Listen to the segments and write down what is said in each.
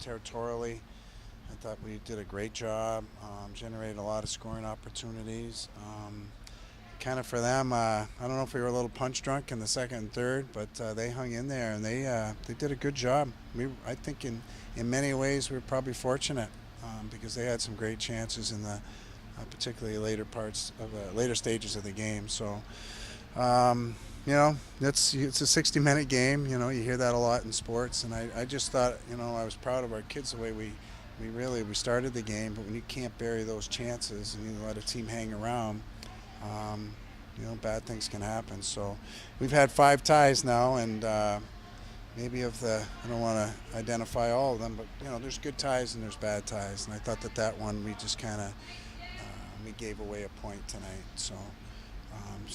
territorially. I thought we did a great job, generated a lot of scoring opportunities. Kind of for them, I don't know if we were a little punch drunk in the second and third, but they hung in there and they did a good job. I think in many ways we were probably fortunate because they had some great chances in the particularly later parts of later stages of the game. So. It's a 60-minute game. You hear that a lot in sports, and I just thought, I was proud of our kids the way we started the game. But when you can't bury those chances and you let a team hang around, bad things can happen. So we've had 5 ties now, and maybe I don't want to identify all of them, but there's good ties and there's bad ties, and I thought that one we just kind of we gave away a point tonight. So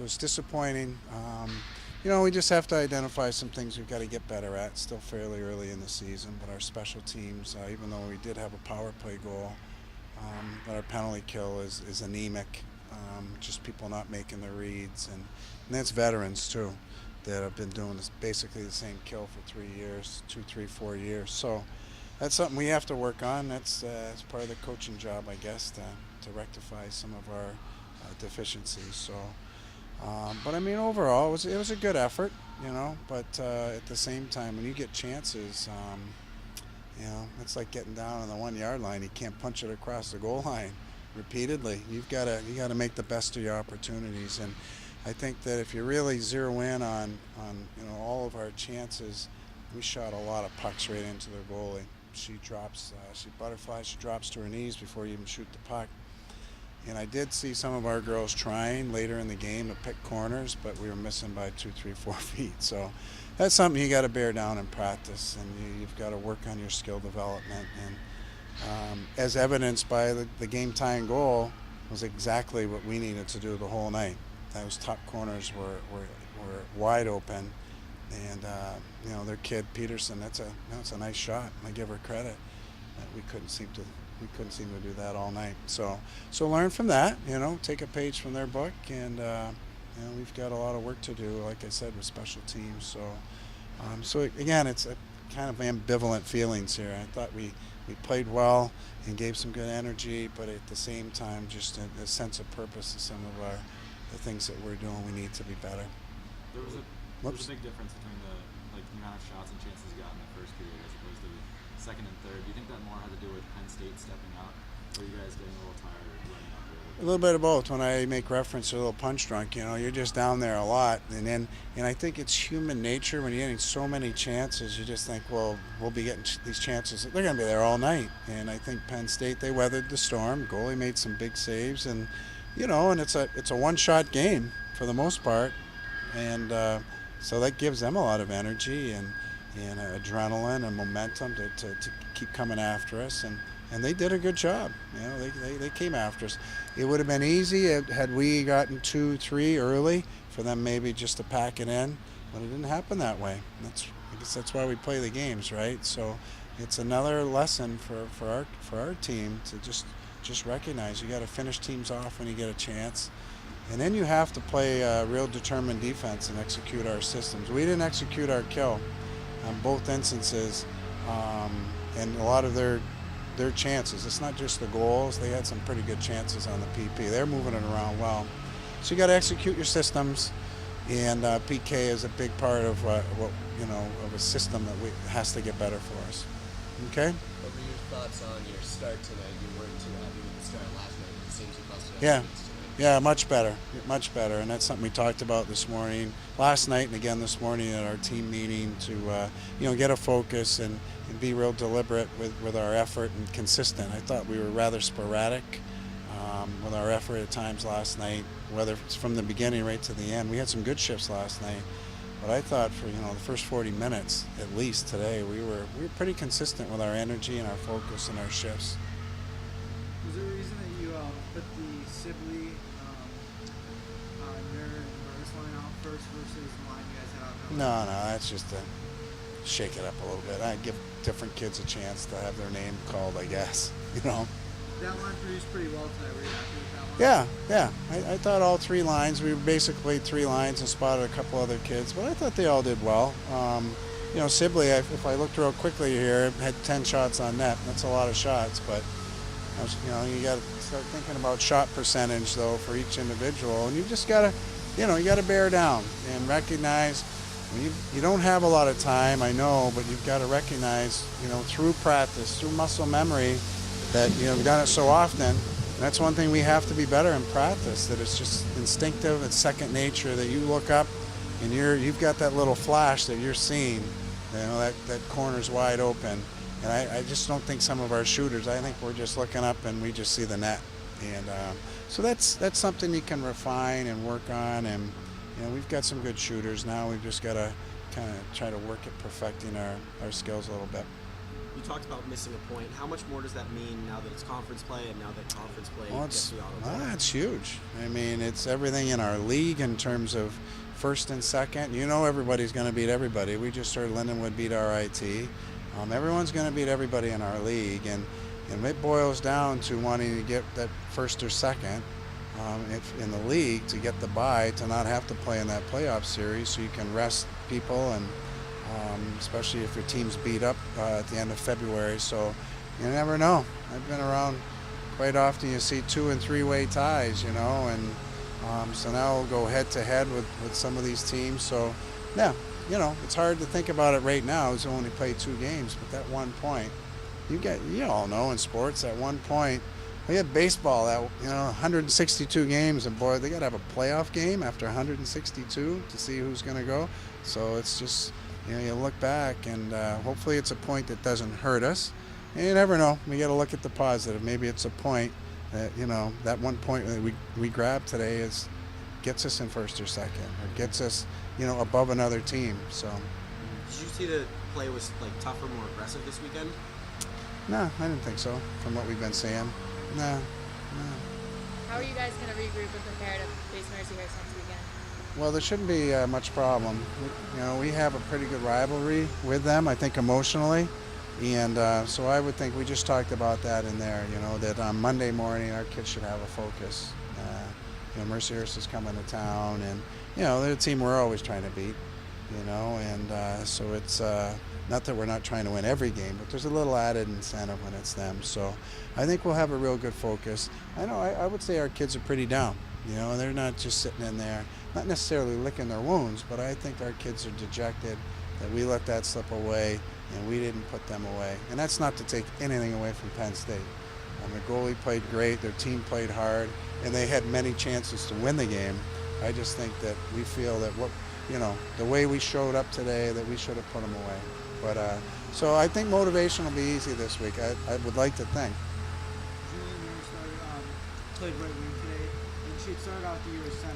it's disappointing. We just have to identify some things we've got to get better at. Still fairly early in the season, but our special teams, even though we did have a power play goal, but our penalty kill is anemic. Just people not making their reads, and that's veterans too that have been doing basically the same kill for 3 years, 2, 3, 4 years. So that's something we have to work on. That's part of the coaching job, I guess, to rectify some of our deficiencies. So. But I mean, overall, it was a good effort, But at the same time, when you get chances, it's like getting down on the 1-yard line. You can't punch it across the goal line repeatedly. You got to make the best of your opportunities. And I think that if you really zero in on all of our chances, we shot a lot of pucks right into their goalie. She butterflies, she drops to her knees before you even shoot the puck. And I did see some of our girls trying later in the game to pick corners, but we were missing by 2, 3, 4 feet. So that's something you got to bear down in practice, and you've got to work on your skill development. And as evidenced by the game-tying goal, was exactly what we needed to do the whole night. Those top corners were wide open, and their kid Peterson, that's a nice shot. I give her credit. We couldn't seem to do that all night. So learn from that, take a page from their book, and we've got a lot of work to do, like I said, with special teams. So again, it's a kind of ambivalent feelings here. I thought we played well and gave some good energy, but at the same time, just a sense of purpose in some of the things that we're doing. We need to be better. There was a big difference between the amount of shots and chances you got in the first period as opposed to the second and third. Do you think that more had to do with Penn State stepping up, or are you guys getting a little tired of running up there? A little bit of both. When I make reference to a little punch drunk, you're just down there a lot, and I think it's human nature when you're getting so many chances. You just think, well, we'll be getting these chances. They're going to be there all night, and I think Penn State, they weathered the storm. Goalie made some big saves, and and it's a one-shot game for the most part, and so that gives them a lot of energy and adrenaline and momentum to keep coming after us, and they did a good job. They came after us. It would have been easy had we gotten 2, 3 early for them maybe just to pack it in, but it didn't happen that way. I guess that's why we play the games, right? So it's another lesson for our team to just recognize you got to finish teams off when you get a chance. And then you have to play real determined defense and execute our systems. We didn't execute our kill on both instances, and a lot of their chances. It's not just the goals. They had some pretty good chances on the PP. They're moving it around well. So you got to execute your systems, and PK is a big part of of a system that has to get better for us. Okay. What were your thoughts on your start tonight? You weren't too happy with the start last night. It seems you busted up. Yeah. Yeah, much better, and that's something we talked about this morning, last night, and again this morning at our team meeting to, get a focus and be real deliberate with our effort and consistent. I thought we were rather sporadic with our effort at times last night, whether it's from the beginning right to the end. We had some good shifts last night, but I thought for the first 40 minutes at least today, we were pretty consistent with our energy and our focus and our shifts. Was there a reason that you put the Sibley, Nerd, and Burris line out first versus the line you guys have? No, that's just to shake it up a little bit. I give different kids a chance to have their name called, I guess. That line produced pretty well tonight. Were you happy with that line? Yeah. I thought all 3 lines. We basically 3 lines and spotted a couple other kids, but I thought they all did well. Sibley, if I looked real quickly here, had 10 shots on net. That's a lot of shots, but you got to start thinking about shot percentage though for each individual, and you just got to, you got to bear down and recognize you don't have a lot of time. I know, but you've got to recognize, through practice, through muscle memory, that we've done it so often. And that's one thing we have to be better in practice. That it's just instinctive. It's second nature. That you look up, and you've got that little flash that you're seeing. That corner's wide open. And I just don't think some of our shooters. I think we're just looking up and we just see the net. And so that's something you can refine and work on. And we've got some good shooters now. We've just got to kind of try to work at perfecting our skills a little bit. You talked about missing a point. How much more does that mean now that it's conference play and now that conference play gets the auto play? It's huge. I mean, it's everything in our league in terms of first and second. Everybody's going to beat everybody. We just heard Lindenwood beat RIT. Everyone's going to beat everybody in our league, and it boils down to wanting to get that first or second in the league to get the bye, to not have to play in that playoff series, so you can rest people, and especially if your team's beat up at the end of February. So you never know. I've been around quite often. You see 2- and 3-way ties, and so now we'll go head to head with some of these teams. So yeah, it's hard to think about it right now. It's only played 2 games, but that 1 point, you all know in sports, at 1 point. We had baseball that 162 games, and boy, they got to have a playoff game after 162 to see who's going to go. So it's just you look back, and hopefully it's a point that doesn't hurt us. And you never know. We got to look at the positive. Maybe it's a point that that 1 point that we grabbed today gets us in first or second, or gets us above another team. So. Did you see the play was tougher, more aggressive this weekend? No, I didn't think so. From what we've been seeing. No. How are you guys going to regroup and prepare to face Mercyhurst next weekend? Well, there shouldn't be much problem. We have a pretty good rivalry with them, I think, emotionally. And so I would think we just talked about that in there, that on Monday morning our kids should have a focus. Mercyhurst is coming to town, and, they're a team we're always trying to beat, and so it's not that we're not trying to win every game, but there's a little added incentive when it's them. So I think we'll have a real good focus. I would say our kids are pretty down. They're not just sitting in there, not necessarily licking their wounds, but I think our kids are dejected that we let that slip away and we didn't put them away. And that's not to take anything away from Penn State. The goalie played great, their team played hard, and they had many chances to win the game. I just think that we feel that the way we showed up today, that we should have put them away. But so I think motivation will be easy this week. I would like to think. Julie played right wing today, and she started off the year as center.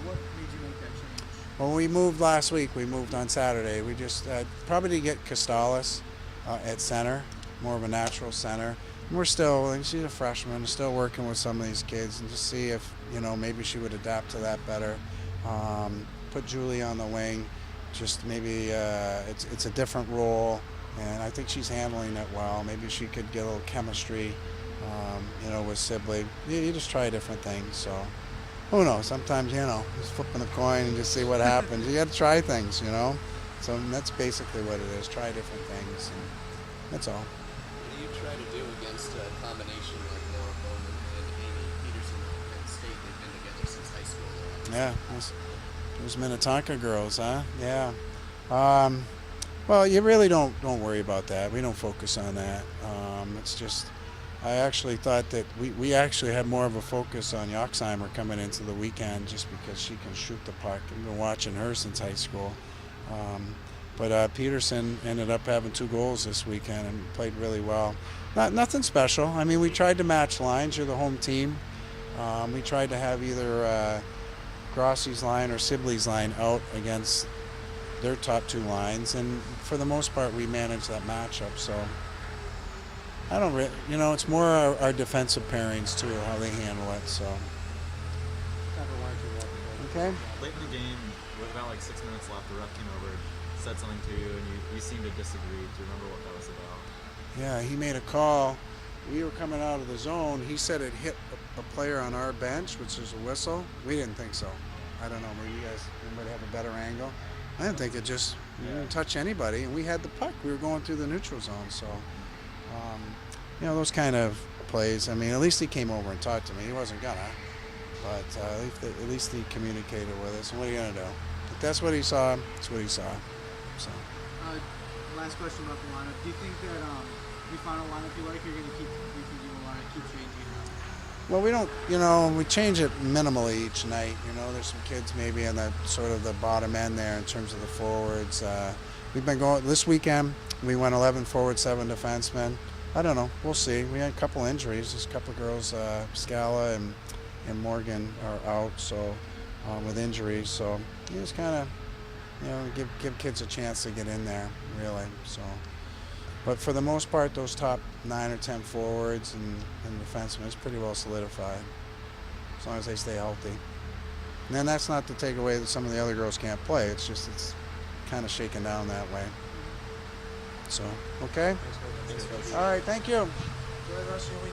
What made you make that change? Well, we moved last week. We moved on Saturday. We just probably to get Costalis at center, more of a natural center. And we're still, she's a freshman, still working with some of these kids, and just see if maybe she would adapt to that better. Put Julie on the wing. Just maybe it's a different role, and I think she's handling it well. Maybe she could get a little chemistry, with Sibley. You just try different things. So who knows? Sometimes just flipping a coin and just see what happens. You got to try things, So that's basically what it is. Try different things, and that's all. What do you try to do against a combination like Laura Bowman and Amy Peterson at Penn State? They've been together since high school. Yeah. Those Minnetonka girls, huh? Yeah. Well, you really don't worry about that. We don't focus on that. It's just, I actually thought that we actually had more of a focus on Yoxheimer coming into the weekend, just because she can shoot the puck. I've been watching her since high school. But Peterson ended up having 2 goals this weekend and played really well. Nothing special. I mean, we tried to match lines. You're the home team. We tried to have either Grossi's line or Sibley's line out against their top 2 lines, and for the most part we managed that matchup. So I don't it's more our defensive pairings too, how they handle it. So okay. Late in the game, with about 6 minutes left, the ref came over, said something to you, and you seemed to disagree. Do you remember what that was about? Yeah, he made a call. We were coming out of the zone. He said it hit a player on our bench, which is a whistle. We didn't think so. I don't know. Maybe you guys, anybody have a better angle? I didn't think it just we didn't touch anybody, and we had the puck. We were going through the neutral zone, so those kind of plays. I mean, at least he came over and talked to me. He wasn't gonna, but at least he communicated with us. And what are you gonna do? If that's what he saw. That's what he saw. So. Last question about the lineup. Do you think that you found a lineup you like? You're gonna keep. You think you want to keep changing it? Well, we don't. We change it minimally each night. There's some kids maybe in the sort of the bottom end there in terms of the forwards. We've been going this weekend. We went 11 forwards, 7 defensemen. I don't know. We'll see. We had a couple injuries. There's a couple girls, Scala and Morgan, are out. So with injuries. So you just kind of give kids a chance to get in there, really. So. But for the most part, those top 9 or 10 forwards and defensemen is pretty well solidified, as long as they stay healthy. And then that's not to take away that some of the other girls can't play. It's just it's kind of shaken down that way. So, okay? Thanks, Coach. All right, thank you. Enjoy the rest of your week.